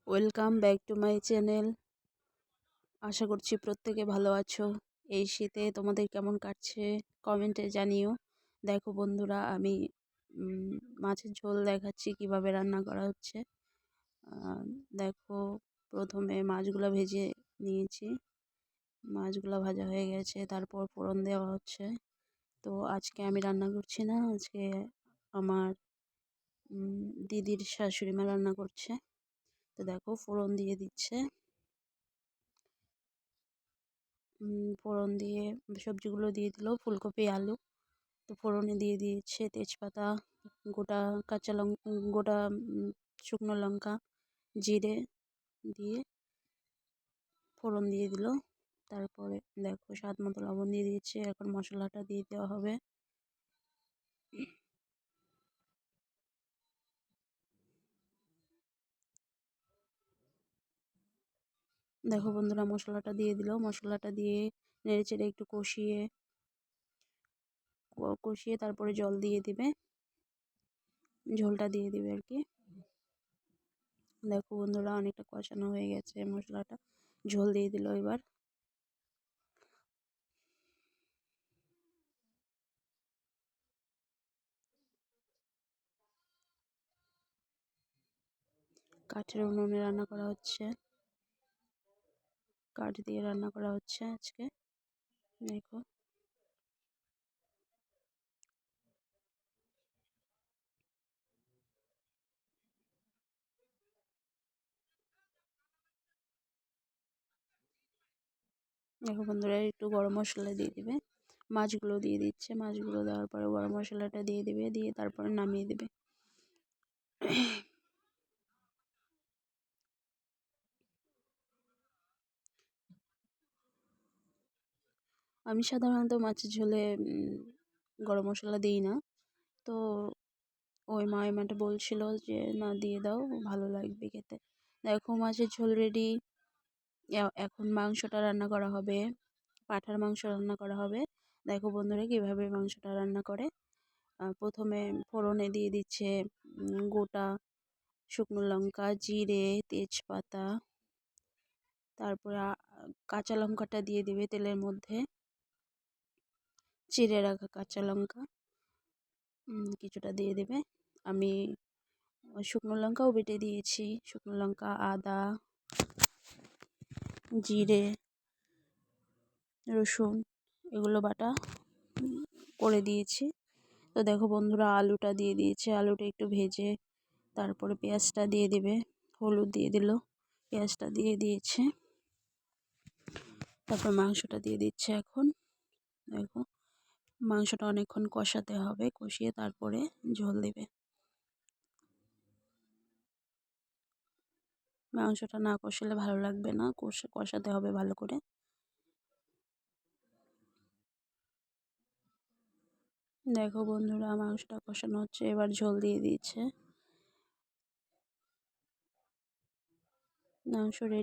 Welcome back to my channel. আশা করছি প্রত্যেকে ভালো আছো। এই শীতে তোমাদের কেমন কাটছে কমেন্টে জানিও। দেখো বন্ধুরা, আমি মাছের ঝোল দেখাচ্ছি কিভাবে রান্না করা হচ্ছে। দেখো, প্রথমে মাছগুলো ভেজে নিয়েছি। মাছগুলো ভাজা হয়ে গেছে, তারপর ফোড়ন দেওয়া হচ্ছে। তো আজকে আমি রান্না করছি না, আজকে আমার দিদির শাশুড়ি মা রান্না করছে। তো দেখো, ফোড়ন দিয়ে দিচ্ছে। ফোড়ন দিয়ে সবজিগুলো দিয়ে দিল, ফুলকপি আলু। তো ফোড়নে দিয়ে দিয়েছে তেজপাতা, গোটা কাঁচা লঙ্কা, গোটা শুকনো লঙ্কা, জিরে দিয়ে ফোড়ন দিয়ে দিল। তারপরে দেখো, স্বাদ মতো লবণ দিয়ে দিয়েছে। এখন মশলাটা দিয়ে দেওয়া হবে। দেখো বন্ধুরা, মশলাটা দিয়ে দিল। মশলাটা দিয়ে নেড়ে চেড়ে একটু কষিয়ে তারপরে জল দিয়ে দিবে, ঝোলটা দিয়ে দিবে আর কি। দেখো বন্ধুরা, অনেকটা কষানো হয়ে গেছে মশলাটা, ঝোল দিয়ে দিল। এবার কাঠের উনুনে রান্না করা হচ্ছে, কাঠ দিয়ে রান্না করা হচ্ছে আজকে। দেখো, দেখো বন্ধুরা, একটু গরম মশলা দিয়ে দিবে। মাছগুলো দিয়ে দিচ্ছে, মাছগুলো দেওয়ার পরে গরম মশলাটা দিয়ে দিবে, দিয়ে তারপরে নামিয়ে দেবে। আমি সাধারণত মাছের ঝোলে গরম মশলা দিই না। তো ওই মাটা বলছিল যে না, দিয়ে দাও, ভালো লাগবে খেতে। দেখো, মাছের ঝোল রেডি। এখন মাংসটা রান্না করা হবে, পাঁঠার মাংস রান্না করা হবে। দেখো বন্ধুরা, কীভাবে মাংসটা রান্না করে। প্রথমে ফোড়নে দিয়ে দিচ্ছে গোটা শুকনো লঙ্কা, জিরে, তেজপাতা। তারপরে কাঁচা লঙ্কাটা দিয়ে দিবে তেলের মধ্যে, চিড়ে রাখা কাঁচা লঙ্কা কিছুটা দিয়ে দেবে। আমি শুকনো লঙ্কাও বেটে দিয়েছি, শুকনো লঙ্কা, আদা, জিরে, রসুন এগুলো বাটা করে দিয়েছি। তো দেখো বন্ধুরা, আলুটা দিয়ে দিয়েছে। আলুটা একটু ভেজে তারপরে পেঁয়াজটা দিয়ে দেবে, হলুদ দিয়ে দিল, পেঁয়াজটা দিয়ে দিয়েছে। তারপর মাংসটা দিয়ে দিচ্ছে। এখন দেখো, মাংসটা অনেকক্ষণ কষাতে হবে, কষিয়ে তারপরে ঝোল দেবে। মাংসটা না কষালে ভালো লাগবে না, কষাতে হবে ভালো করে। দেখো বন্ধুরা, মাংসটা কষানো হচ্ছে, এবার ঝোল দিয়ে দিচ্ছে। মাংস রেডি।